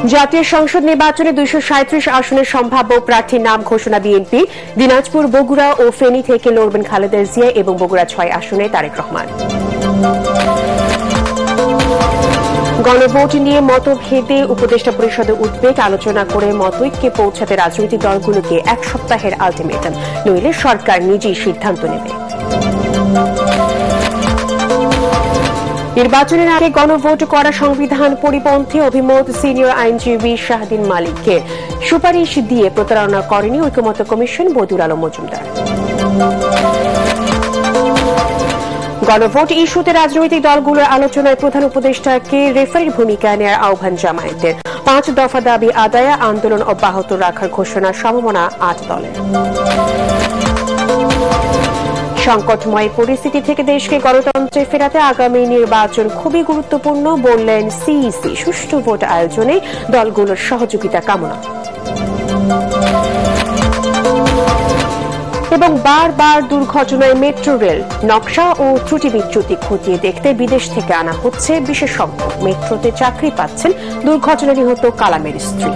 জাতীয় সংসদ নির্বাচনে 237 আসনের সম্ভাব্য প্রার্থীর নাম ঘোষণা বিএনপি। দিনাজপুর, বগুড়া ও ফেনী থেকে লড়বেন খালেদা জিয়া এবং বগুড়া 6 আসনে তারেক রহমান। গণভোট নিয়ে মতভেদে উপদেষ্টা পরিষদে উদ্বেগ, আলোচনা করে মতৈক্যে পৌঁছাতে রাজনৈতিক দলগুলোকে 1 সপ্তাহের আলটিমেটাম, নইলে সরকার নিজেই সিদ্ধান্ত নেবে। নির্বাচনের আগে গণভোট করা সংবিধান পরিপন্থী অভিমত সিনিয়র আইনজীবী শাহদিন মালিকের। সুপারিশ দিয়ে প্রতারণা করেনি ঐকমত্য কমিশন, বদিউল আলম মজুমদার। গণভোট ইস্যুতে রাজনৈতিক দলগুলোর আলোচনায় প্রধান উপদেষ্টাকে রেফারির ভূমিকা নেওয়ার আহ্বান জামায়াতের। 5 দফা দাবি আদায়ে আন্দোলন অব্যাহত রাখার ঘোষণার সম্ভাবনা 8 দলের। সংকটময় পরিস্থিতি থেকে দেশকে গণতন্ত্রে ফেরাতে আগামী নির্বাচন খুবই গুরুত্বপূর্ণ বললেন সিইসি। সুষ্ঠু ভোট আয়োজনে দলগুলোর সহযোগিতা কামনা। এবং বারবার দুর্ঘটনায় মেট্রো রেল নকশা ও ত্রুটি বিচ্যুতি খতিয়ে দেখতে বিদেশ থেকে আনা হচ্ছে বিশেষজ্ঞ। মেট্রোতে চাকরি পাচ্ছেন দুর্ঘটনায় নিহত কালামের স্ত্রী।